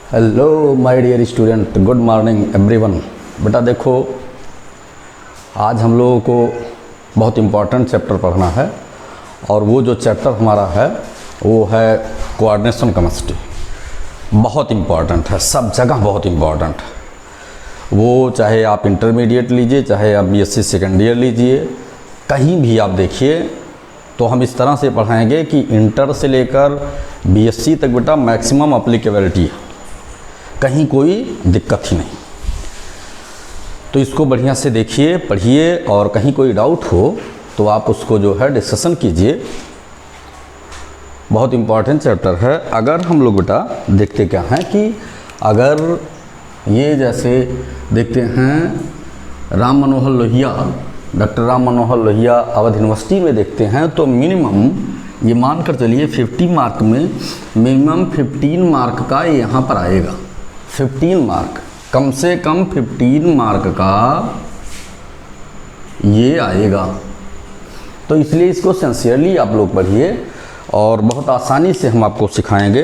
Hello my dear student, good morning everyone. बेटा देखो, आज हम लोगों को बहुत इम्पॉर्टेंट चैप्टर पढ़ना है और वो जो चैप्टर हमारा है वो है कोऑर्डिनेशन केमिस्ट्री। बहुत इम्पॉर्टेंट है, सब जगह बहुत इम्पॉर्टेंट है। वो चाहे आप इंटरमीडिएट लीजिए, चाहे आप बीएससी सेकेंड ईयर लीजिए, कहीं भी आप देखिए तो हम इस तरह से पढ़ाएंगे कि इंटर से लेकर बीएससी तक बेटा मैक्सिमम अप्लीकेबिलिटी है, कहीं कोई दिक्कत ही नहीं। तो इसको बढ़िया से देखिए, पढ़िए और कहीं कोई डाउट हो तो आप उसको जो है डिस्कशन कीजिए। बहुत इम्पॉर्टेंट चैप्टर है। अगर हम लोग बेटा देखते क्या हैं कि अगर ये जैसे देखते हैं राम मनोहर लोहिया, डॉक्टर राम मनोहर लोहिया अवध यूनिवर्सिटी में देखते हैं तो मिनिमम ये मानकर चलिए 50 मार्क में मिनिमम 15 मार्क का यहाँ पर आएगा। 15 मार्क, कम से कम 15 मार्क का ये आएगा। तो इसलिए इसको सिंसियरली आप लोग पढ़िए और बहुत आसानी से हम आपको सिखाएंगे,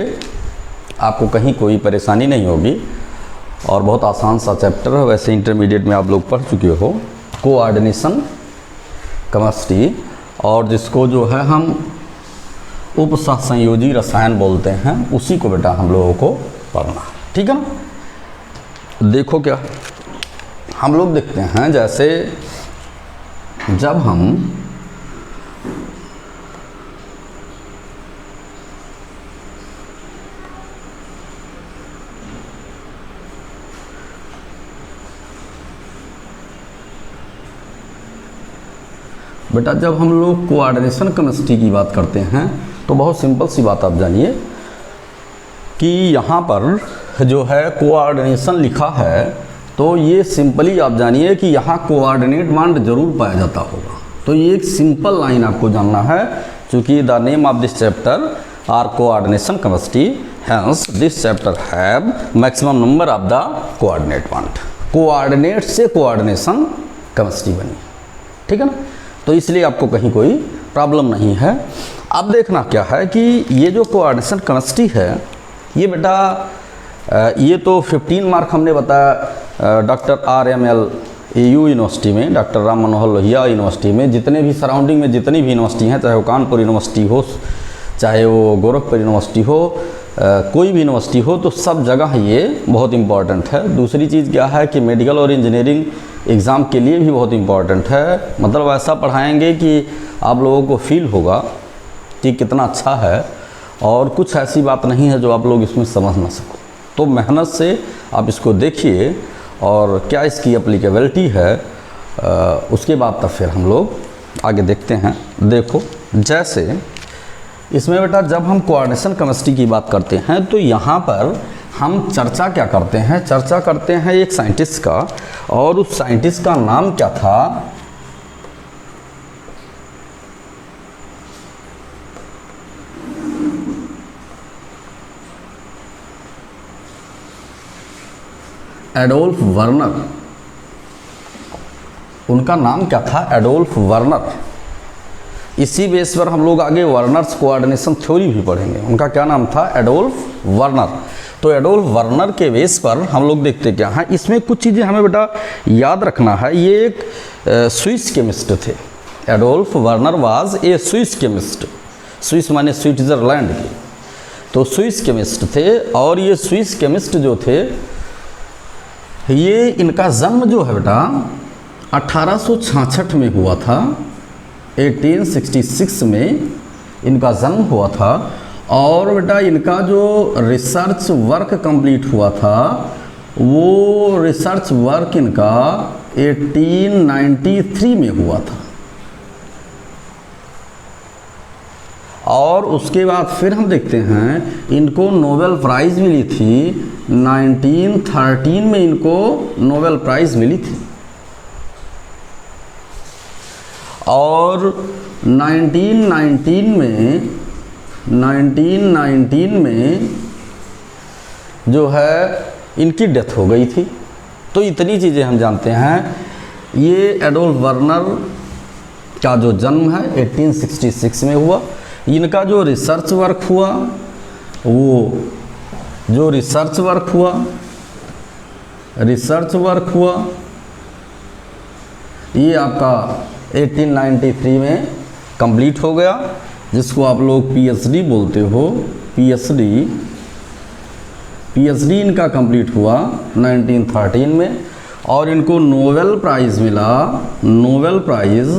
आपको कहीं कोई परेशानी नहीं होगी और बहुत आसान सा चैप्टर है। वैसे इंटरमीडिएट में आप लोग पढ़ चुके हो कोऑर्डिनेशन केमिस्ट्री, और जिसको जो है हम उपसहसंयोजी रसायन बोलते हैं, उसी को बेटा हम लोगों को पढ़ना है, ठीक है ना। देखो क्या हम लोग देखते हैं, जैसे जब हम बेटा जब हम लोग कोऑर्डिनेशन केमिस्ट्री की बात करते हैं तो बहुत सिंपल सी बात आप जानिए कि यहाँ पर जो है कोऑर्डिनेशन लिखा है तो ये सिंपली आप जानिए कि यहाँ कोऑर्डिनेट बॉन्ड जरूर पाया जाता होगा। तो ये एक सिंपल लाइन आपको जानना है, क्योंकि the name of this chapter are coordination chemistry, hence this chapter have maximum number of the coordinate bond. Coordinate से कोऑर्डिनेशन केमिस्ट्री बनी, ठीक है ना। तो इसलिए आपको कहीं कोई प्रॉब्लम नहीं है। अब देखना क्या है कि ये जो कोऑर्डिनेशन केमिस्ट्री है ये बेटा ये तो 15 मार्क हमने बताया डॉक्टर RML AU यूनिवर्सिटी में, डॉक्टर राम मनोहर लोहिया यूनिवर्सिटी में, जितने भी सराउंडिंग में जितनी भी यूनिवर्सिटी हैं, चाहे वो कानपुर यूनिवर्सिटी हो, चाहे वो गोरखपुर यूनिवर्सिटी हो, कोई भी यूनिवर्सिटी हो, तो सब जगह ये बहुत इम्पॉर्टेंट है। दूसरी चीज़ क्या है कि मेडिकल और इंजीनियरिंग एग्ज़ाम के लिए भी बहुत इम्पॉर्टेंट है। मतलब ऐसा पढ़ाएंगे कि आप लोगों को फील होगा कि कितना अच्छा है और कुछ ऐसी बात नहीं है जो आप लोग इसमें समझ ना सको। तो मेहनत से आप इसको देखिए और क्या इसकी एप्लीकेबिलिटी है, उसके बाद तब फिर हम लोग आगे देखते हैं। देखो जैसे इसमें बेटा जब हम कोऑर्डिनेशन केमिस्ट्री की बात करते हैं तो यहाँ पर हम चर्चा क्या करते हैं, चर्चा करते हैं एक साइंटिस्ट का, और उस साइंटिस्ट का नाम क्या था, एडोल्फ वर्नर। उनका नाम क्या था, एडोल्फ वर्नर। इसी बेस पर हम लोग आगे वर्नर्स कोऑर्डिनेशन थ्योरी भी पढ़ेंगे। उनका क्या नाम था, एडोल्फ वर्नर। तो एडोल्फ वर्नर के बेस पर हम लोग देखते क्या हैं, इसमें कुछ चीज़ें हमें बेटा याद रखना है। ये एक स्विस केमिस्ट थे। Adolf Werner was a Swiss chemist. Swiss माने स्विट्जरलैंड के, तो स्विस केमिस्ट थे। और ये स्विस केमिस्ट जो थे, ये इनका जन्म जो है बेटा 1866 में हुआ था। 1866 में इनका जन्म हुआ था। और बेटा इनका जो रिसर्च वर्क कंप्लीट हुआ था वो रिसर्च वर्क इनका 1893 में हुआ था। और उसके बाद फिर हम देखते हैं इनको नोबेल प्राइज़ मिली थी। 1913 में इनको नोबेल प्राइज़ मिली थी। और 1919 में जो है इनकी डेथ हो गई थी। तो इतनी चीज़ें हम जानते हैं। ये एडोल्फ वर्नर का जो जन्म है 1866 में हुआ। इनका जो रिसर्च वर्क हुआ वो जो रिसर्च वर्क हुआ ये आपका 1893 में कंप्लीट हो गया, जिसको आप लोग पीएचडी बोलते हो। पीएचडी इनका कंप्लीट हुआ 1913 में, और इनको नोबेल प्राइज़ मिला, नोबेल प्राइज़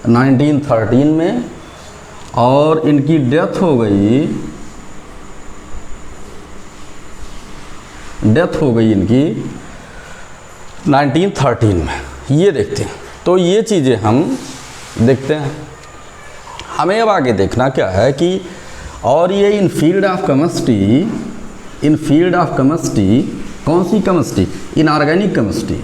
1913 में, और इनकी डेथ हो गई इनकी 1913 में। ये देखते हैं, तो ये चीज़ें हम देखते हैं। हमें अब आगे देखना क्या है कि और ये इन फील्ड ऑफ केमिस्ट्री, कौन सी chemistry? Inorganic chemistry.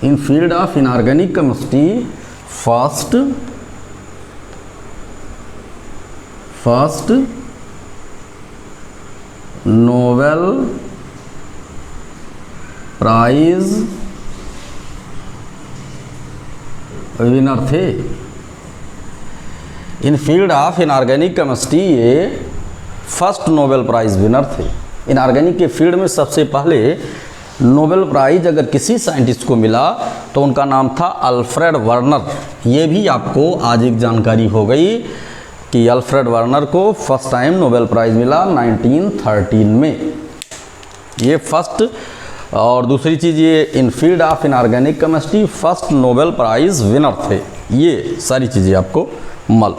In field of inorganic chemistry first Nobel prize winner थे। In field of inorganic chemistry ये फर्स्ट नोबेल प्राइज़ विनर थे। इनऑर्गेनिक के फील्ड में सबसे पहले नोबेल प्राइज़ अगर किसी साइंटिस्ट को मिला तो उनका नाम था अल्फ्रेड वर्नर। ये भी आपको आज एक जानकारी हो गई कि अल्फ्रेड वर्नर को फर्स्ट टाइम नोबेल प्राइज़ मिला 1913 में, ये फर्स्ट। और दूसरी चीज़, ये in field of inorganic chemistry first Nobel prize winner थे। ये सारी चीज़ें आपको मल।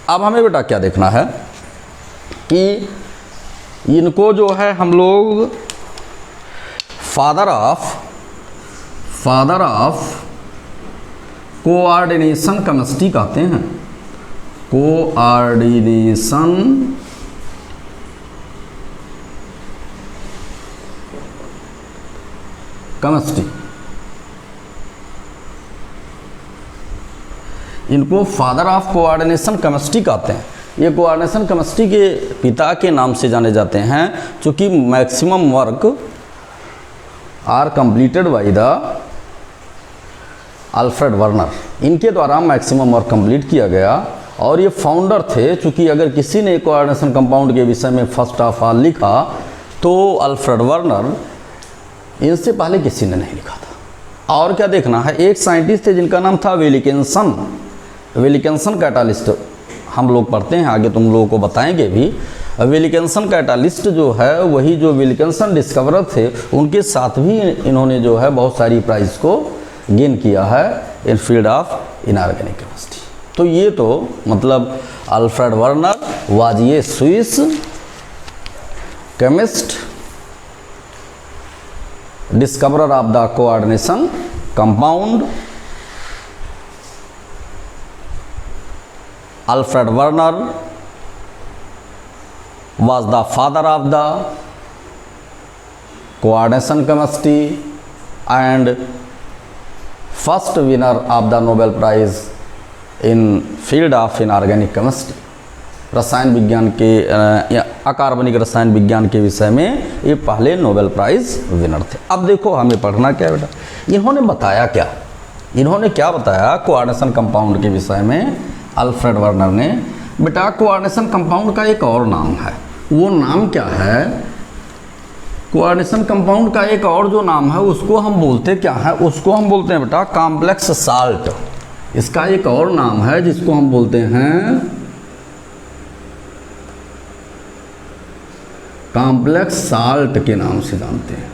अब हमें बेटा क्या देखना है कि इनको जो है हम लोग फादर ऑफ कोऑर्डिनेशन केमिस्ट्री कहते हैं। कोऑर्डिनेशन केमिस्ट्री, इनको फादर ऑफ कोऑर्डिनेशन केमिस्ट्री कहते हैं। ये कोऑर्डिनेशन केमिस्ट्री के पिता के नाम से जाने जाते हैं, चूँकि maximum work are completed by the Alfred Werner. इनके द्वारा मैक्सिमम वर्क कंप्लीट किया गया, और ये फाउंडर थे। चूँकि अगर किसी ने कोऑर्डिनेशन कंपाउंड के विषय में फर्स्ट ऑफ ऑल लिखा तो अल्फ्रेड वर्नर, इनसे पहले किसी ने नहीं लिखा था। और क्या देखना है, एक साइंटिस्ट थे जिनका नाम था विल्किंसन कैटालिस्ट। हम लोग पढ़ते हैं, आगे तुम लोगों को बताएंगे भी। विल्किंसन कैटालिस्ट जो है वही जो विल्किंसन डिस्कवरर थे, उनके साथ भी इन्होंने जो है बहुत सारी प्राइज़ को गेन किया है इन फील्ड ऑफ इनऑर्गेनिक केमिस्ट्री। तो ये तो मतलब अल्फ्रेड वर्नर वाज ये Swiss chemist, discoverer of the coordination compound. Alfred Werner was the father of the coordination chemistry and first winner of the Nobel Prize in field of inorganic chemistry। रसायन विज्ञान के अकार्बनिक रसायन विज्ञान के विषय में ये पहले नोबेल प्राइज़ विनर थे। अब देखो हमें पढ़ना क्या बेटा, इन्होंने बताया क्या, इन्होंने क्या बताया कोऑर्डिनेशन कंपाउंड के विषय में अल्फ्रेड वर्नर ने। बेटा कोऑर्डिनेशन कंपाउंड का एक और नाम है, वो नाम क्या है? कोऑर्डिनेशन कंपाउंड का एक और जो नाम है उसको हम बोलते क्या है? उसको हम बोलते हैं बेटा कॉम्प्लेक्स साल्ट। इसका एक और नाम है जिसको हम बोलते हैं कॉम्प्लेक्स साल्ट के नाम से जानते हैं।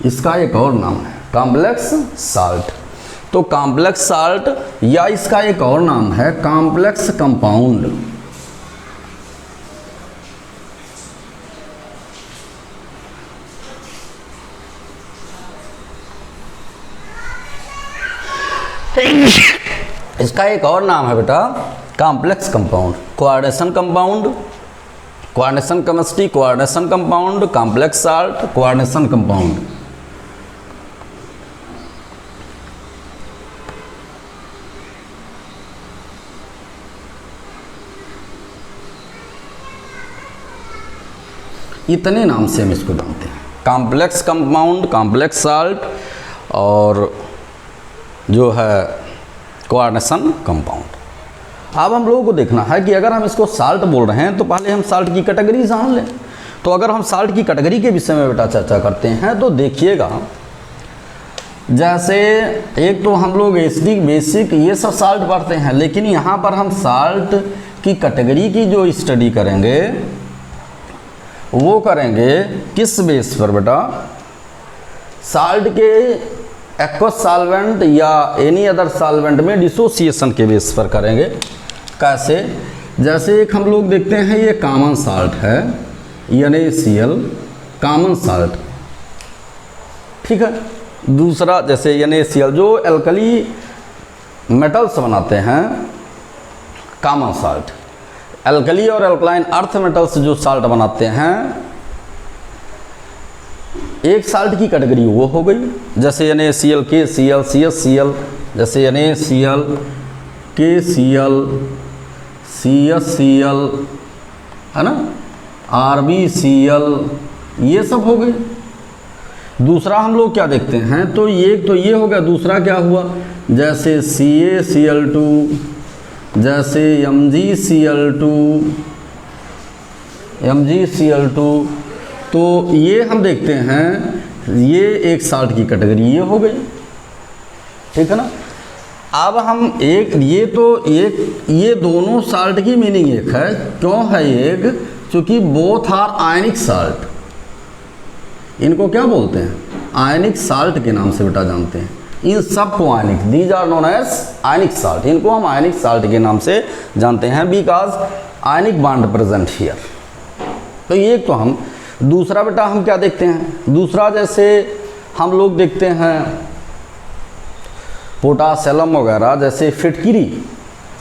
इसका एक और नाम है कॉम्प्लेक्स साल्ट। तो कॉम्प्लेक्स साल्ट या इसका एक और नाम है कॉम्प्लेक्स कंपाउंड। इसका एक और नाम है बेटा complex compound. Coordination compound, coordination chemistry, coordination compound, complex salt, coordination compound. इतने नाम से हम इसको जानते हैं, कॉम्प्लेक्स कंपाउंड, कॉम्प्लेक्स साल्ट और जो है कोऑर्डिनेशन कंपाउंड। अब हम लोगों को देखना है कि अगर हम इसको साल्ट बोल रहे हैं तो पहले हम साल्ट की कैटेगरी जान लें। तो अगर हम साल्ट की कैटेगरी के विषय में बेटा चर्चा करते हैं तो देखिएगा, जैसे एक तो हम लोग एसिडिक, बेसिक ये सब साल्ट पढ़ते हैं, लेकिन यहाँ पर हम साल्ट की कैटेगरी की जो स्टडी करेंगे वो करेंगे किस बेस पर बेटा, साल्ट के एक्वस सॉल्वेंट या एनी अदर सॉल्वेंट में डिसोसिएशन के बेस पर करेंगे। कैसे, जैसे एक हम लोग देखते हैं ये कॉमन साल्ट है NaCl, कॉमन साल्ट, ठीक है। दूसरा जैसे NaCl जो एल्कली मेटल्स बनाते हैं, कॉमन साल्ट, एल्कली और एल्कलाइन अर्थ मेटल्स जो साल्ट बनाते हैं, एक साल्ट की कैटेगरी वो हो गई। जैसे NaCl, KCl, CSCl, जैसे NaCl, KCl, CSCl, है ना, RbCl, ये सब हो गए। दूसरा हम लोग क्या देखते हैं, तो ये हो गया। दूसरा क्या हुआ, जैसे CaCl2, जैसे MgCl2, तो ये हम देखते हैं, ये एक साल्ट की कैटेगरी ये हो गई, ठीक है ना। अब हम ये दोनों साल्ट की मीनिंग एक है। क्यों है एक, क्योंकि बोथ आर आयनिक साल्ट। इनको क्या बोलते हैं, आयनिक साल्ट के नाम से बेटा जानते हैं। इन सब को ionic, these are known as ionic salt, इनको हम आयनिक साल्ट के नाम से जानते हैं, because ionic bond present here. तो ये तो हम, दूसरा बेटा हम क्या देखते हैं, दूसरा जैसे हम लोग देखते हैं पोटासियम वगैरह, जैसे फिटकिरी,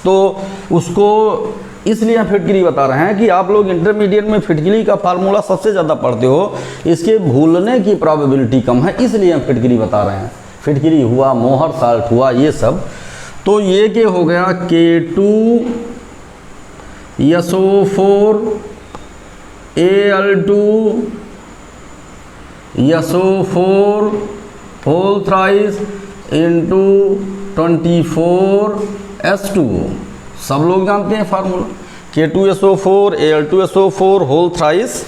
तो उसको इसलिए हम फिटकिरी बता रहे हैं कि आप लोग इंटरमीडिएट में फिटकिरी का फार्मूला सबसे ज़्यादा पढ़ते हो, इसके भूलने की प्रोबेबिलिटी कम है, इसलिए हम फिटकिरी बता रहे हैं। फिटकिरी हुआ, मोहर साल्ट हुआ, ये सब। तो ये क्या हो गया, K2SO4 Al2SO4 whole thrice into 24H2O। सब लोग जानते हैं formula, K2SO4 Al2SO4 whole thrice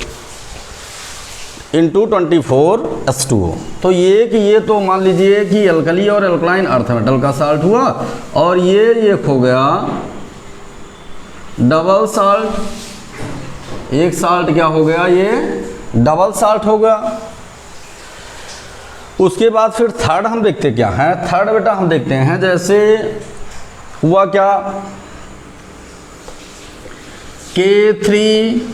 into 24H2O। तो ये तो मान लीजिए कि एल्कली और एल्कलाइन अर्थ मेटल का साल्ट हुआ, और ये हो गया डबल साल्ट। एक साल्ट क्या हो गया, ये डबल साल्ट हो गया। उसके बाद फिर थर्ड हम देखते क्या है, थर्ड बेटा हम देखते हैं, जैसे हुआ क्या, K3FeCN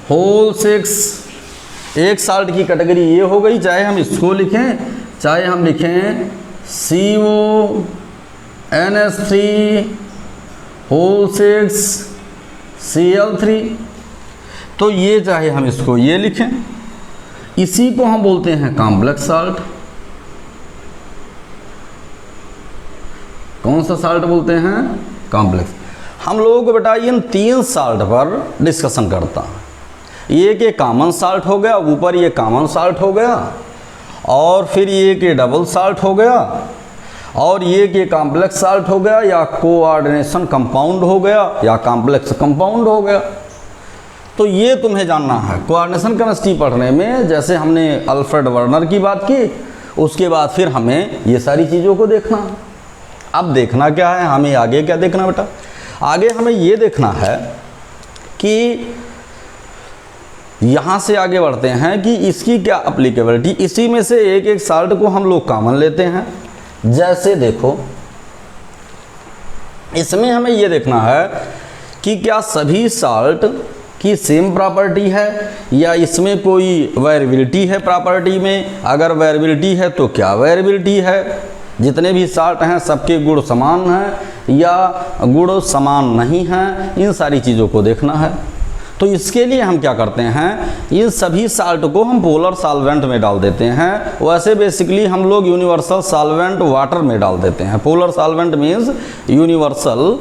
होल 6, एक साल्ट की कैटेगरी ये हो गई। चाहे हम इसको लिखें, चाहे हम लिखें CONH3 होल 6 Cl3, तो ये चाहे हम इसको ये लिखें, इसी को हम बोलते हैं कॉम्प्लेक्स साल्ट। कौन सा साल्ट बोलते हैं, कॉम्प्लेक्स। हम लोग बेटा इन तीन साल्ट पर डिस्कशन करता है। ये के कॉमन साल्ट हो गया, ऊपर ये कॉमन साल्ट हो गया, और फिर ये के डबल साल्ट हो गया, और ये के कॉम्प्लेक्स साल्ट हो गया, या कोऑर्डिनेशन कंपाउंड हो गया, या कॉम्प्लेक्स कंपाउंड हो गया। तो ये तुम्हें जानना है। कोऑर्डिनेशन केमिस्ट्री पढ़ने में जैसे हमने अल्फ्रेड वर्नर की बात की, उसके बाद फिर हमें ये सारी चीज़ों को देखना है। अब देखना क्या है, हमें आगे क्या देखना बेटा, आगे हमें ये देखना है कि यहाँ से आगे बढ़ते हैं कि इसकी क्या अप्लीकेबिलिटी। इसी में से एक एक साल्ट को हम लोग कॉमन लेते हैं। जैसे देखो, इसमें हमें ये देखना है कि क्या सभी साल्ट की सेम प्रॉपर्टी है, या इसमें कोई वेरिएबिलिटी है प्रॉपर्टी में। अगर वेरिएबिलिटी है तो क्या वेरिएबिलिटी है, जितने भी साल्ट हैं सबके गुण समान हैं या गुण समान नहीं हैं, इन सारी चीज़ों को देखना है। तो इसके लिए हम क्या करते हैं, इन सभी साल्ट को हम पोलर सॉल्वेंट में डाल देते हैं। वैसे बेसिकली हम लोग यूनिवर्सल सॉल्वेंट वाटर में डाल देते हैं। Polar solvent means universal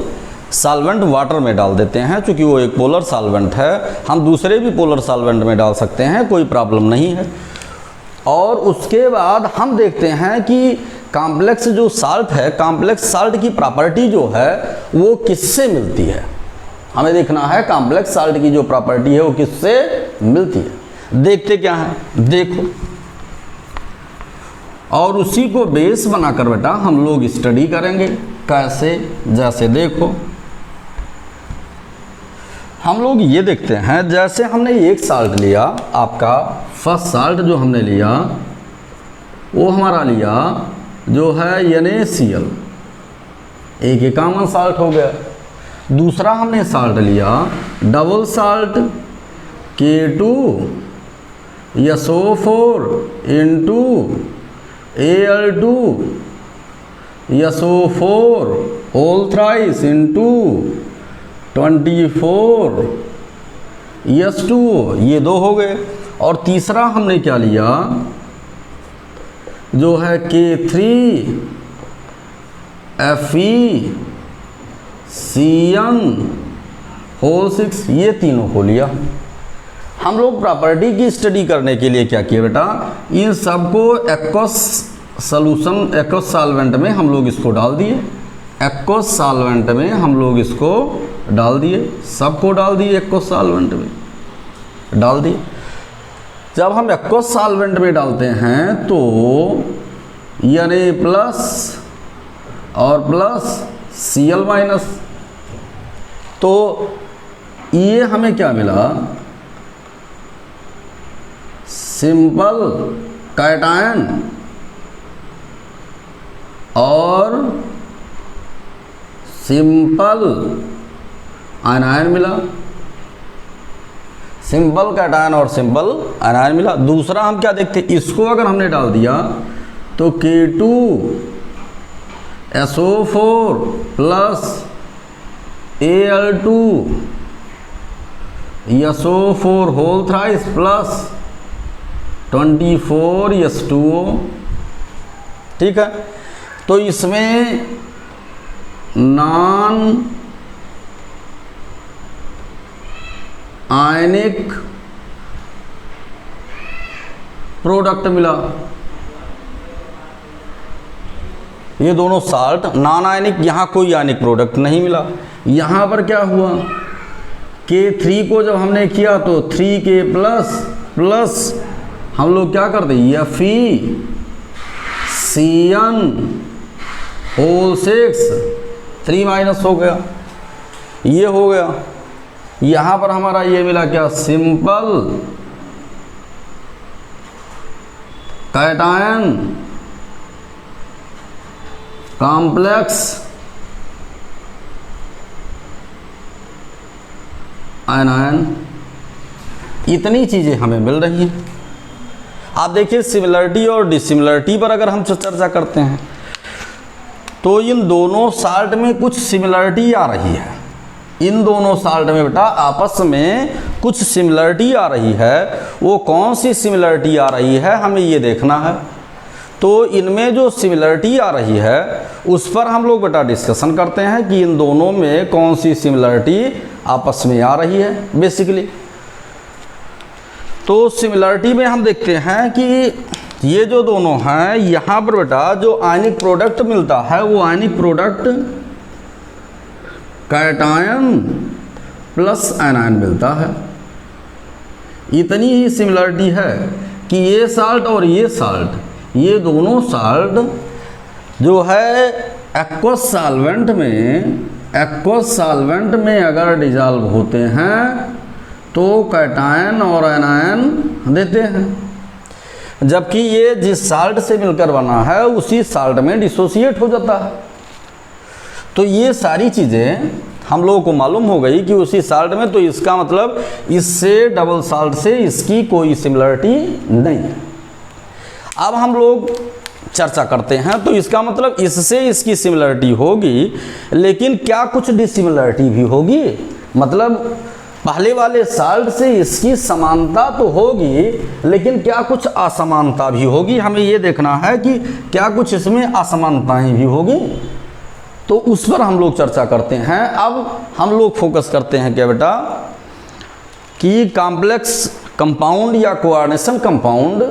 solvent water में डाल देते हैं, क्योंकि वो एक पोलर सॉल्वेंट है। हम दूसरे भी पोलर सॉल्वेंट में डाल सकते हैं, कोई प्रॉब्लम नहीं है। और उसके बाद हम देखते हैं कि कॉम्प्लेक्स जो साल्ट है, कॉम्प्लेक्स साल्ट की प्रॉपर्टी जो है वो किससे मिलती है। हमें देखना है कॉम्प्लेक्स साल्ट की जो प्रॉपर्टी है वो किससे मिलती है। देखते क्या है, देखो, और उसी को बेस बनाकर बेटा हम लोग स्टडी करेंगे। कैसे, जैसे देखो हम लोग ये देखते हैं, जैसे हमने एक साल्ट लिया, आपका फर्स्ट साल्ट जो हमने लिया वो हमारा लिया जो है NaCl, एक ही कॉमन साल्ट हो गया। दूसरा हमने साल्ट लिया double salt K2SO4 into Al2 SO4 whole thrice into 24 S2O, ये दो हो गए। और तीसरा हमने क्या लिया जो है K3FeCN होल 6, ये तीनों को लिया। हम लोग प्रॉपर्टी की स्टडी करने के लिए क्या किया बेटा, इन सबको एक्वस सॉल्यूशन, एक्वस सॉल्वेंट में हम लोग इसको डाल दिए। एक्वस सॉल्वेंट में हम लोग इसको डाल दिए, सबको डाल दिए, एक्वस सॉल्वेंट में डाल दिए। जब हम एक्वस सॉल्वेंट में डालते हैं तो Na प्लस और प्लस Cl माइनस, तो ये हमें क्या मिला, सिंपल कैटायन और सिंपल आयनायन मिला। सिंपल कैटायन और सिंपल आयनायन मिला। दूसरा हम क्या देखते, इसको अगर हमने डाल दिया तो K2SO4 plus Al2 SO4 whole thrice plus 24 S2O, ठीक है। तो इसमें नॉन आयनिक प्रोडक्ट मिला। ये दोनों साल्ट नॉन आयनिक, यहाँ कोई आयनिक प्रोडक्ट नहीं मिला। यहाँ पर क्या हुआ, K3 को जब हमने किया तो 3K प्लस हम लोग क्या करते, FeCN होल 6, 3 माइनस हो गया, ये हो गया। यहाँ पर हमारा ये मिला क्या, सिंपल कैटायन कॉम्प्लेक्स आयनायन, इतनी चीज़ें हमें मिल रही हैं। आप देखिए सिमिलरिटी और डिसिमिलरिटी पर अगर हम चर्चा करते हैं तो इन दोनों साल्ट में कुछ सिमिलरिटी आ रही है। इन दोनों साल्ट में बेटा आपस में कुछ सिमिलरिटी आ रही है। वो कौन सी सिमिलरिटी आ रही है हमें ये देखना है। तो इनमें जो सिमिलरिटी आ रही है उस पर हम लोग बेटा डिस्कशन करते हैं कि इन दोनों में कौन सी सिमिलरिटी आपस में आ रही है बेसिकली। तो सिमिलरिटी में हम देखते हैं कि ये जो दोनों हैं, यहाँ पर बेटा जो आयनिक प्रोडक्ट मिलता है वो आयनिक प्रोडक्ट कैटायन प्लस आयनायन मिलता है। इतनी ही सिमिलरिटी है कि ये साल्ट और ये साल्ट, ये दोनों साल्ट जो है एक्वस सॉल्वेंट में अगर डिजॉल्व होते हैं तो कैटायन और आयनायन देते हैं, जबकि ये जिस साल्ट से मिलकर बना है उसी साल्ट में डिसोसिएट हो जाता है। तो ये सारी चीज़ें हम लोगों को मालूम हो गई कि उसी साल्ट में, तो इसका मतलब इससे डबल साल्ट से इसकी कोई सिमिलरिटी नहीं है। अब हम लोग चर्चा करते हैं तो इसका मतलब इससे इसकी सिमिलरिटी होगी, लेकिन क्या कुछ डिसिमिलरिटी भी होगी। मतलब पहले वाले साल्ट से इसकी समानता तो होगी, लेकिन क्या कुछ असमानता भी होगी। हमें ये देखना है कि क्या कुछ इसमें असमानताएं भी होगी। तो उस पर हम लोग चर्चा करते हैं। अब हम लोग फोकस करते हैं क्या बेटा कि कॉम्प्लेक्स कंपाउंड या कोऑर्डिनेशन कंपाउंड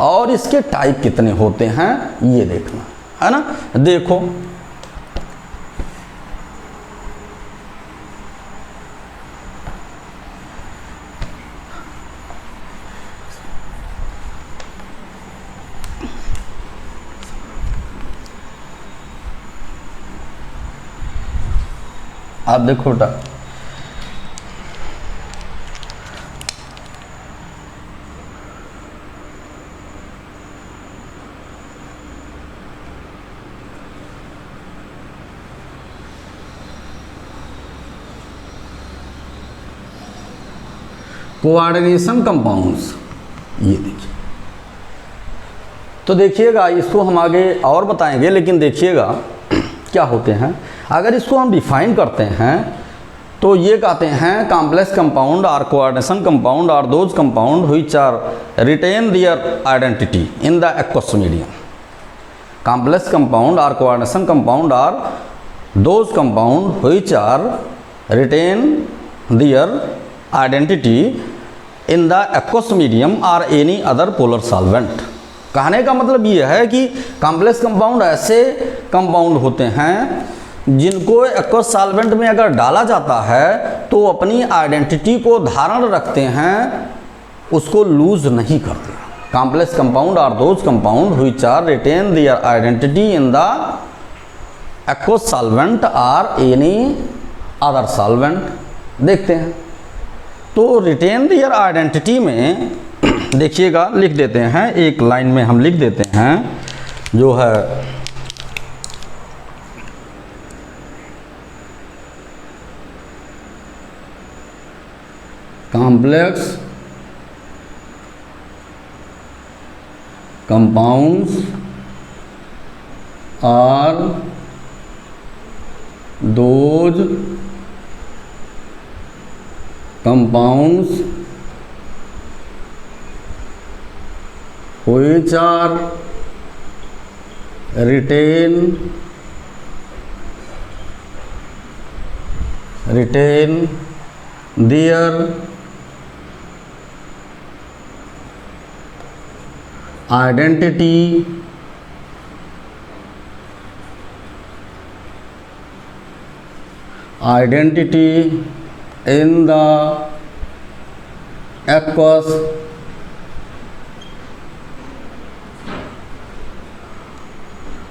और इसके टाइप कितने होते हैं ये देखना है ना। देखो आप देखो बेटा, कोऑर्डिनेशन कंपाउंड्स ये देखिए। तो देखिएगा इसको हम आगे और बताएंगे, लेकिन देखिएगा क्या होते हैं। अगर इसको हम डिफाइन करते हैं तो ये कहते हैं complex compound or coordination compound are those compound which are retain their identity in the aqueous medium. Complex compound or coordination compound are those compound which are retain their identity in the aqueous medium or any other polar solvent. कहने का मतलब ये है कि complex compound ऐसे compound होते हैं जिनको एक्वस सॉल्वेंट में अगर डाला जाता है तो अपनी आइडेंटिटी को धारण रखते हैं, उसको लूज नहीं करते। Complex compound are those compound which are retain their identity in the aqueous solvent or any other solvent. देखते हैं तो रिटेन देयर आइडेंटिटी में देखिएगा लिख देते हैं, एक लाइन में हम लिख देते हैं जो है complex compounds are those compounds which are retain their identity in the aqueous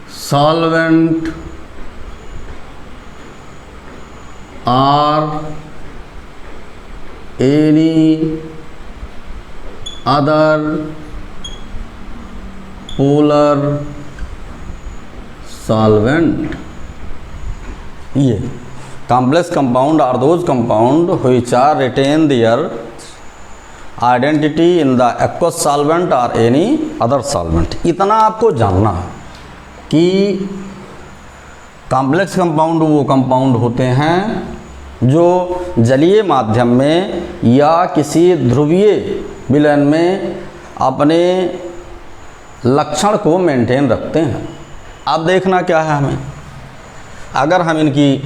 solvent or any other polar solvent। ये complex compound are those compound which are retain their identity in the aqueous solvent or any other solvent। इतना आपको जानना है कि complex compound वो compound होते हैं जो जलीय माध्यम में या किसी ध्रुवीय विलयन में अपने लक्षण को मेंटेन रखते हैं। अब देखना क्या है हमें, अगर हम इनकी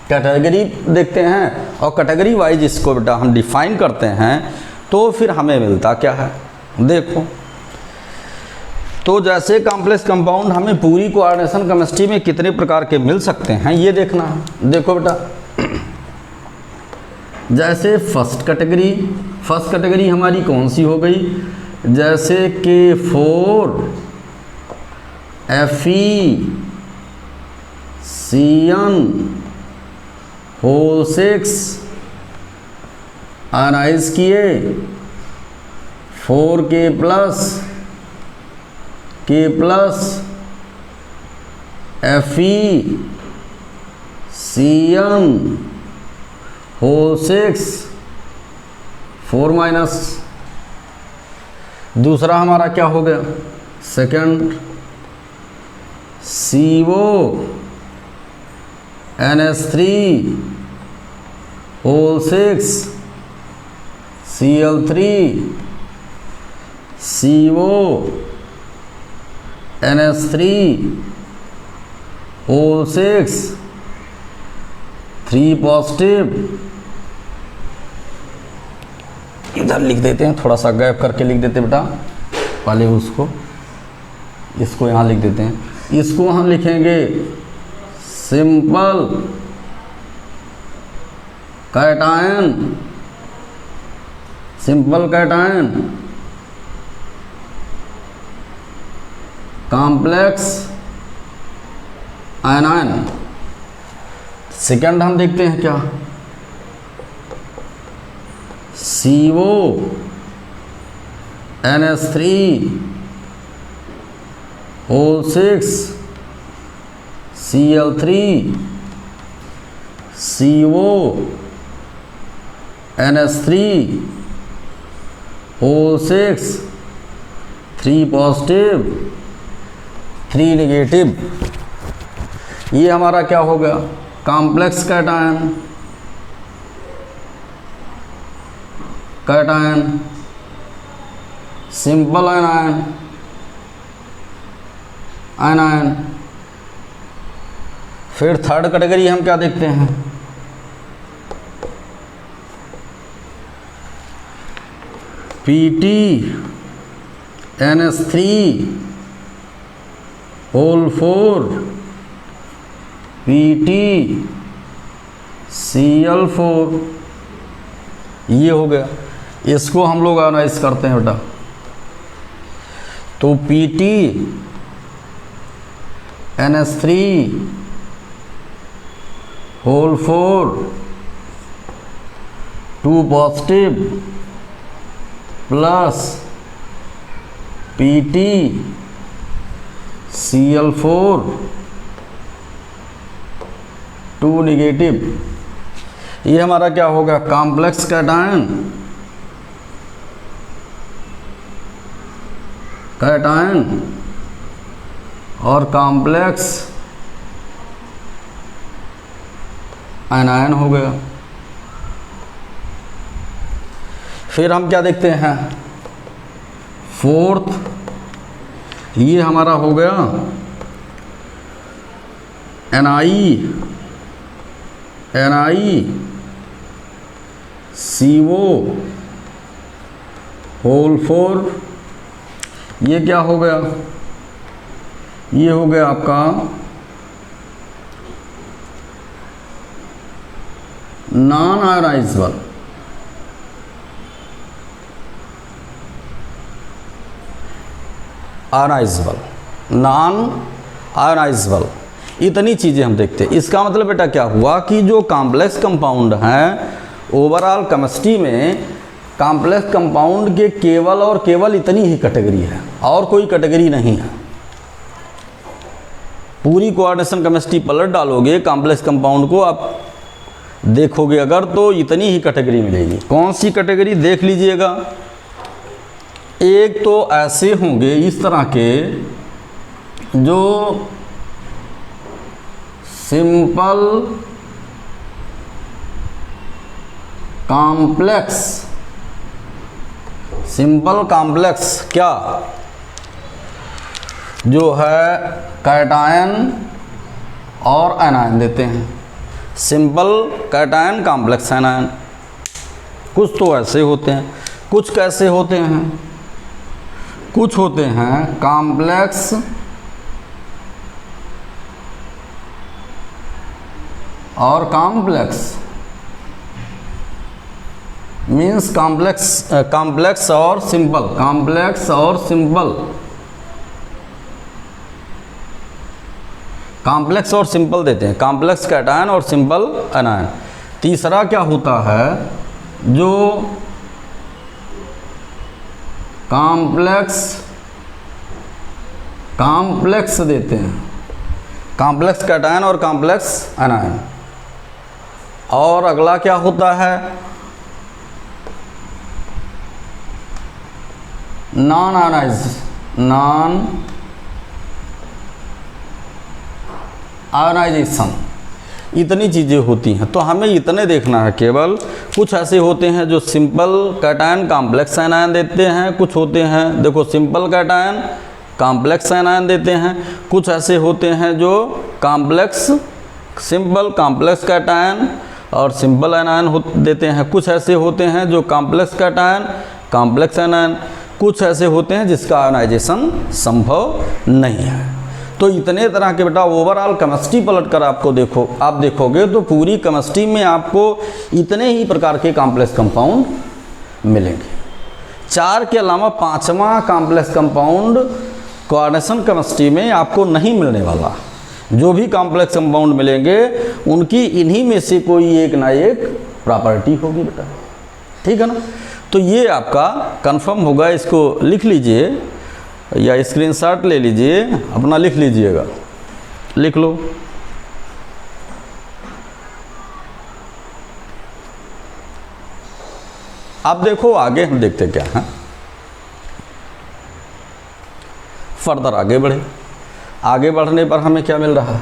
कैटेगरी देखते हैं और कैटेगरी वाइज इसको बेटा हम डिफाइन करते हैं तो फिर हमें मिलता क्या है। देखो तो जैसे कॉम्प्लेक्स कंपाउंड हमें पूरी कोऑर्डिनेशन केमिस्ट्री में कितने प्रकार के मिल सकते हैं ये देखना है। देखो बेटा जैसे फर्स्ट कैटेगरी हमारी कौन सी हो गई, जैसे K4 FeCN6 आयनाइज किए 4K प्लस FeCN6 4 माइनस। दूसरा हमारा क्या हो गया, second CONH3 Cl3 CONH3 O6 3 positive, इधर लिख देते हैं, थोड़ा सा गैप करके लिख देते बेटा, पहले इसको यहाँ लिख देते हैं, इसको हम लिखेंगे simple cation, simple cation, complex anion. Second हम देखते हैं क्या, CO NH3 O6 Cl3 CO NH3 O6 3 positive 3 negative. ये हमारा क्या हो गया, कॉम्प्लेक्स कैटायन, कैटायन, सिंपल आयनायन, आयनायन। फिर थर्ड कैटेगरी हम क्या देखते हैं, PT NH3 whole 4 PT Cl4, ये हो गया। इसको हम लोग एनालाइज करते हैं बेटा, तो PT NH3 whole 4 2 positive plus PT Cl4 2 negative. ये हमारा क्या होगा, कॉम्प्लेक्स कैटायन, कैटायन और कॉम्प्लेक्स आयनायन हो गया। फिर हम क्या देखते हैं, फोर्थ, ये हमारा हो गया NiCO होल 4, ये क्या हो गया, ये हो गया आपका non ionisable, ionisable, non ionisable. इतनी चीज़ें हम देखते हैं। इसका मतलब बेटा क्या हुआ कि जो कॉम्प्लेक्स कंपाउंड हैं, ओवरऑल केमिस्ट्री में कॉम्प्लेक्स कंपाउंड के केवल और केवल इतनी ही कैटेगरी है, और कोई कैटेगरी नहीं है। पूरी कोऑर्डिनेशन केमिस्ट्री पलट डालोगे, कॉम्प्लेक्स कंपाउंड को आप देखोगे अगर, तो इतनी ही कैटेगरी मिलेगी। कौन सी कैटेगरी देख लीजिएगा, एक तो ऐसे होंगे इस तरह के जो सिंपल कॉम्प्लेक्स, सिंपल कॉम्प्लेक्स क्या, जो है कैटायन और आयनायन देते हैं, सिंपल कैटायन कॉम्प्लेक्स आयनायन। कुछ तो ऐसे होते हैं, कुछ कैसे होते हैं, कुछ होते हैं कॉम्प्लेक्स और कॉम्प्लेक्स, मीन्स कॉम्प्लेक्स और सिंपल, कॉम्प्लेक्स और सिंपल, कॉम्प्लेक्स और सिंपल देते हैं, कॉम्प्लेक्स कैटायन और सिंपल आयनायन। तीसरा क्या होता है, जो कॉम्प्लेक्स देते हैं, कॉम्प्लेक्स कैटायन और कॉम्प्लेक्स आयनायन। और अगला क्या होता है, नॉन आयनाइजेशन। इतनी चीज़ें होती हैं, तो हमें इतने देखना है केवल। कुछ ऐसे होते हैं जो सिंपल कैटायन कॉम्प्लेक्स आयनायन देते हैं, कुछ होते हैं देखो सिंपल कैटायन कॉम्प्लेक्स आयनायन देते हैं, कुछ ऐसे होते हैं जो कॉम्प्लेक्स, सिंपल कॉम्प्लेक्स कैटायन और सिंपल एनायन देते हैं। कुछ ऐसे होते हैं जो कॉम्प्लेक्स कैटायन, कॉम्प्लेक्स एनायन, कुछ ऐसे होते हैं जिसका आयनाइजेशन संभव नहीं है। तो इतने तरह के बेटा ओवरऑल केमिस्ट्री पलट कर आप देखोगे तो पूरी केमिस्ट्री में आपको इतने ही प्रकार के कॉम्प्लेक्स कंपाउंड मिलेंगे। 4 के अलावा 5वां कॉम्प्लेक्स कंपाउंड कोऑर्डिनेशन केमिस्ट्री में आपको नहीं मिलने वाला। जो भी कॉम्प्लेक्स कंपाउंड मिलेंगे उनकी इन्हीं में से कोई एक ना एक प्रॉपर्टी होगी बेटा, ठीक है ना। तो ये आपका कंफर्म होगा, इसको लिख लीजिए या स्क्रीनशॉट ले लीजिए, अपना लिख लीजिएगा, लिख लो। अब देखो आगे हम देखते क्या हैं, फर्दर आगे बढ़े। आगे बढ़ने पर हमें क्या मिल रहा है,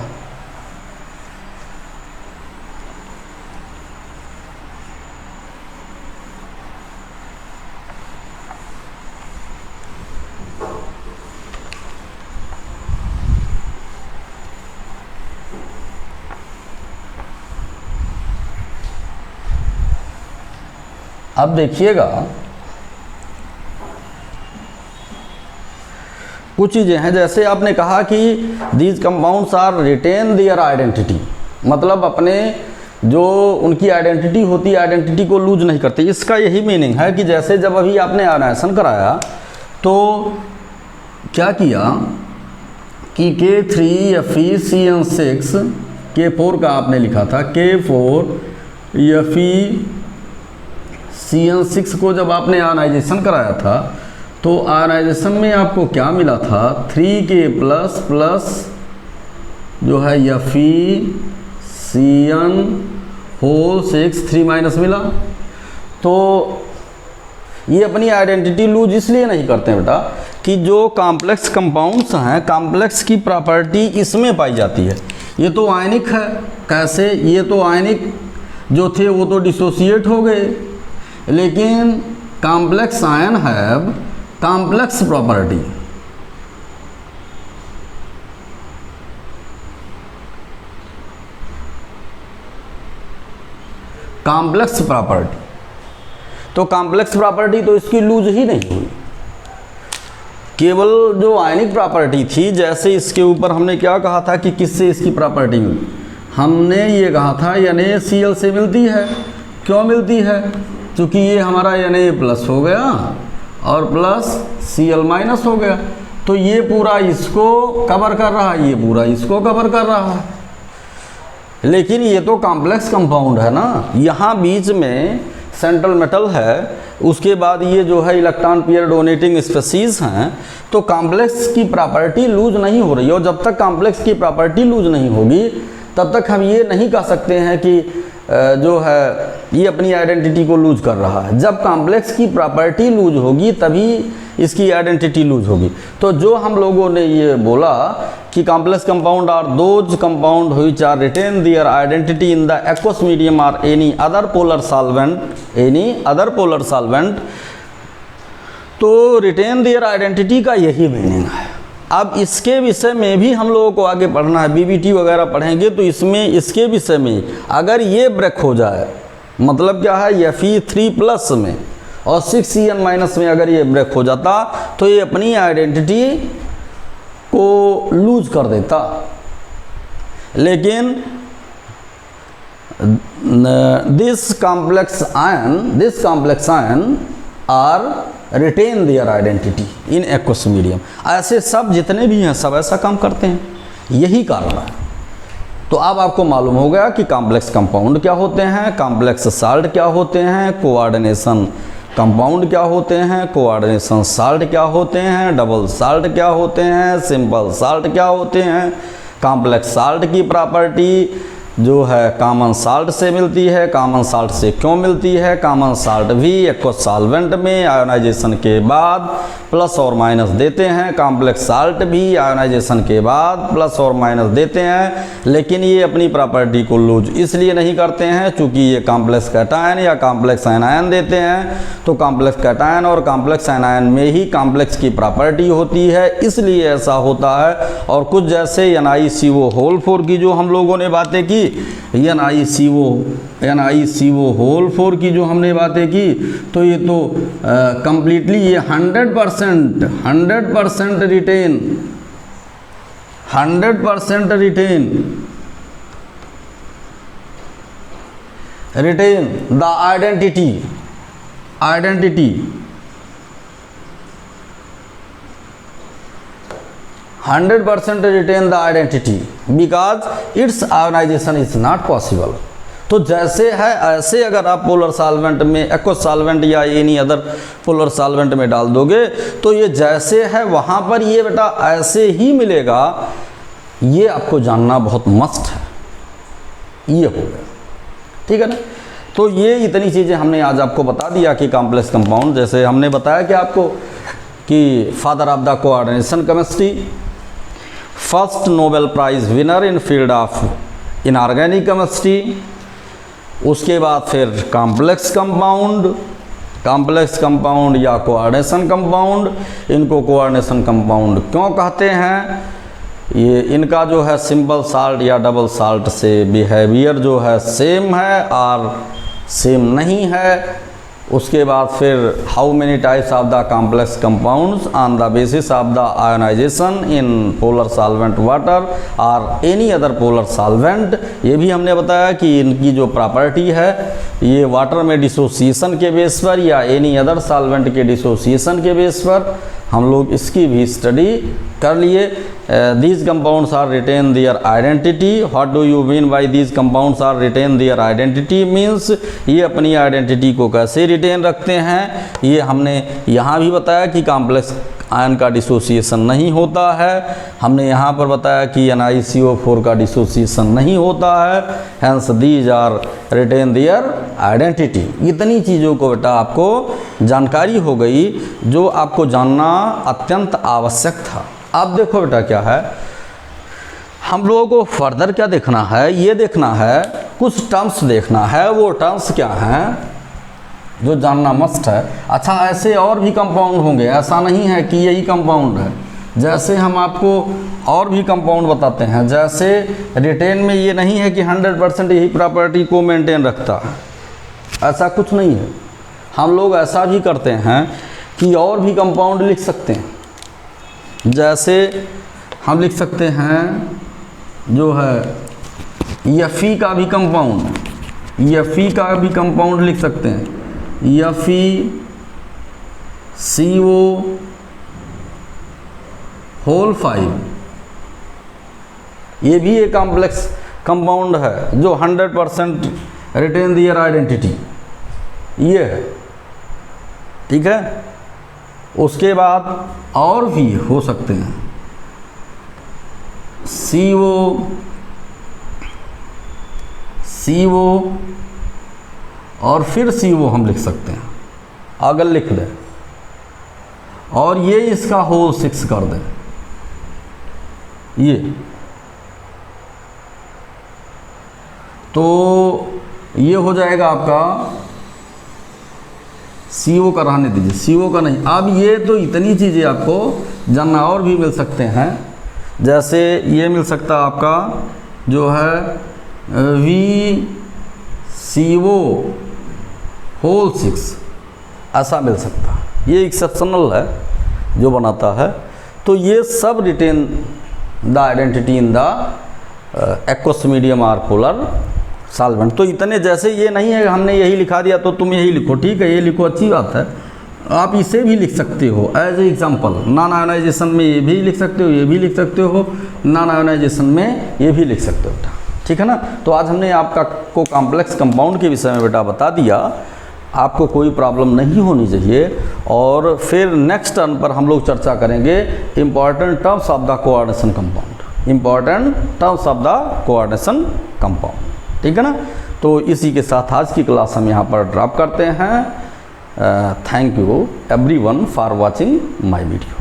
अब देखिएगा कुछ चीज़ें हैं, जैसे आपने कहा कि these compounds are retain their identity, मतलब अपने जो उनकी आइडेंटिटी होती है आइडेंटिटी को लूज नहीं करते। इसका यही मीनिंग है कि जैसे जब अभी आपने आयनाइजेशन कराया तो क्या किया कि K3FeCN6 K4 का आपने लिखा था, K4FeCN6 को जब आपने आयनाइजेशन कराया था तो आयनाइजेशन में आपको क्या मिला था, 3K++ जो है FeCN6 3- मिला। तो ये अपनी आइडेंटिटी लूज इसलिए नहीं करते हैं बेटा कि जो कॉम्प्लेक्स कंपाउंड्स हैं, कॉम्प्लेक्स की प्रॉपर्टी इसमें पाई जाती है। ये तो आयनिक है, कैसे, ये तो आयनिक जो थे वो तो डिसोसिएट हो गए, लेकिन complex ion have complex property. Complex property, तो कॉम्प्लेक्स प्रॉपर्टी तो इसकी लूज ही नहीं हुई, केवल जो आयनिक प्रॉपर्टी थी। जैसे इसके ऊपर हमने क्या कहा था कि किससे इसकी प्रॉपर्टी मिली, हमने ये कहा था NaCl से मिलती है। क्यों मिलती है, क्योंकि ये हमारा Na+ हो गया और प्लस Cl- हो गया, तो ये पूरा इसको कवर कर रहा है, ये पूरा इसको कवर कर रहा है। लेकिन ये तो कॉम्प्लेक्स कंपाउंड है ना, यहाँ बीच में सेंट्रल मेटल है, उसके बाद ये जो है इलेक्ट्रॉन पेयर डोनेटिंग स्पीशीज हैं, तो कॉम्प्लेक्स की प्रॉपर्टी लूज नहीं हो रही है। और जब तक कॉम्प्लेक्स की प्रॉपर्टी लूज नहीं होगी तब तक हम ये नहीं कह सकते हैं कि जो है ये अपनी आइडेंटिटी को लूज कर रहा है। जब कॉम्प्लेक्स की प्रॉपर्टी लूज होगी तभी इसकी आइडेंटिटी लूज होगी। तो जो हम लोगों ने ये बोला कि complex compound are those compound which are retain their identity in the aqueous medium or any other polar solvent, तो रिटेन देयर आइडेंटिटी का यही मीनिंग है। अब इसके विषय में भी हम लोगों को आगे पढ़ना है, बीबीटी वगैरह पढ़ेंगे तो इसमें इसके विषय में अगर ये ब्रेक हो जाए, मतलब क्या है, Fe3+ में और 6Cn- में अगर ये ब्रेक हो जाता तो ये अपनी आइडेंटिटी को लूज कर देता। लेकिन this complex ion are retain their identity in aqueous medium. ऐसे सब जितने भी हैं सब ऐसा काम करते हैं, यही कारण है। तो अब आपको मालूम हो गया कि कॉम्प्लेक्स कंपाउंड क्या होते हैं, कॉम्प्लेक्स साल्ट क्या होते हैं, कोऑर्डिनेशन कंपाउंड क्या होते हैं, कोऑर्डिनेशन साल्ट क्या होते हैं, डबल साल्ट क्या होते हैं, सिंपल साल्ट क्या होते हैं, कॉम्प्लेक्स साल्ट की प्रॉपर्टी जो है कॉमन साल्ट से मिलती है। कॉमन साल्ट से क्यों मिलती है? कॉमन साल्ट भी एक्वस सॉल्वेंट में आयोनाइजेशन के बाद प्लस और माइनस देते हैं, कॉम्प्लेक्स साल्ट भी आयोनाइजेशन के बाद प्लस और माइनस देते हैं, लेकिन ये अपनी प्रॉपर्टी को लूज इसलिए नहीं करते हैं चूँकि ये कॉम्प्लेक्स कैटायन या कॉम्प्लेक्स आयनायन देते हैं। तो कॉम्प्लेक्स कैटायन और कॉम्प्लेक्स आयनायन में ही कॉम्प्लेक्स की प्रॉपर्टी होती है, इसलिए ऐसा होता है। और कुछ जैसे NiCO होल 4 की जो हम लोगों ने बातें की, NiCO होल 4 की जो हमने बातें की, तो ये तो कंप्लीटली ये 100% retain the identity 100% retain the identity because its ionization is not possible। तो जैसे है ऐसे अगर आप पोलर सॉल्वेंट में एक्वस सॉल्वेंट या एनी अदर पोलर सॉल्वेंट में डाल दोगे तो ये जैसे है वहाँ पर ये बेटा ऐसे ही मिलेगा। ये आपको जानना बहुत मस्ट है। ये हो गया, ठीक है ना। तो ये इतनी चीज़ें हमने आज आपको बता दिया कि कॉम्प्लेक्स कंपाउंड, जैसे हमने बताया कि आपको कि father of the coordination chemistry, first Nobel prize winner in field of inorganic chemistry, उसके बाद फिर कॉम्प्लेक्स कंपाउंड या कोऑर्डिनेशन कंपाउंड। इनको कोऑर्डिनेशन कंपाउंड क्यों कहते हैं? ये इनका जो है सिंपल साल्ट या डबल साल्ट से बिहेवियर जो है सेम है और सेम नहीं है। उसके बाद फिर how many types of the complex compounds on the basis of the ionisation in polar solvent water और एनी अदर पोलर सॉल्वेंट। ये भी हमने बताया कि इनकी जो प्रॉपर्टी है ये वाटर में डिसोसिएशन के बेस पर या एनी अदर सॉल्वेंट के डिसोसिएशन के बेस पर हम लोग इसकी भी स्टडी कर लिए। These compounds are retain their identity. What do you mean by these compounds are retain their identity? Means ये अपनी आइडेंटिटी को कैसे रिटेन रखते हैं, ये हमने यहाँ भी बताया कि कॉम्प्लेक्स आयन का डिसोसिएशन नहीं होता है। हमने यहाँ पर बताया कि NiCO4 का डिसोसिएशन नहीं होता है। Hence these are retain their identity. इतनी चीज़ों को बेटा आपको जानकारी हो गई जो आपको जानना अत्यंत आवश्यक था। अब देखो बेटा क्या है, हम लोगों को फर्दर क्या देखना है, ये देखना है कुछ टर्म्स देखना है। वो टर्म्स क्या हैं जो जानना मस्ट है। अच्छा, ऐसे और भी कंपाउंड होंगे, ऐसा नहीं है कि यही कंपाउंड है। जैसे हम आपको और भी कंपाउंड बताते हैं, जैसे रिटेन में ये नहीं है कि 100% यही प्रॉपर्टी को मेंटेन रखता है, ऐसा कुछ नहीं है। हम लोग ऐसा भी करते हैं कि और भी कंपाउंड लिख सकते हैं। जैसे हम लिख सकते हैं जो है Fe का भी कंपाउंड लिख सकते हैं। FeCO होल 5 ये भी एक कॉम्प्लेक्स कंपाउंड है जो 100% रिटेन देयर आइडेंटिटी, ये है, ठीक है। उसके बाद और भी हो सकते हैं, CO और फिर CO हम लिख सकते हैं, अगर लिख दें और ये इसका होल 6 कर दें, ये तो ये हो जाएगा आपका CO का, रहने दीजिए CO का नहीं। अब ये तो इतनी चीज़ें आपको जानना और भी मिल सकते हैं। जैसे ये मिल सकता है आपका जो है VCO होल 6, ऐसा मिल सकता है। ये एक्सेप्शनल है जो बनाता है। तो ये सब retain the identity in the aqueous medium or polar solvent. तो इतने, जैसे ये नहीं है हमने यही लिखा दिया तो तुम यही लिखो, ठीक है, ये लिखो, अच्छी बात है। आप इसे भी लिख सकते हो as a example. Non ionisation में ये भी लिख सकते हो, ये भी लिख सकते हो, नॉन आयोनाइजेशन में ये भी लिख सकते हो बेटा, ठीक है ना। तो आज हमने आपका को कॉम्प्लेक्स कंपाउंड के विषय में बेटा बता दिया। आपको कोई प्रॉब्लम नहीं होनी चाहिए। और फिर नेक्स्ट टर्न पर हम लोग चर्चा करेंगे important terms of the coordination compound, important terms of the coordination compound. ठीक है ना। तो इसी के साथ आज की क्लास हम यहाँ पर ड्रॉप करते हैं। Thank you everyone for watching my video.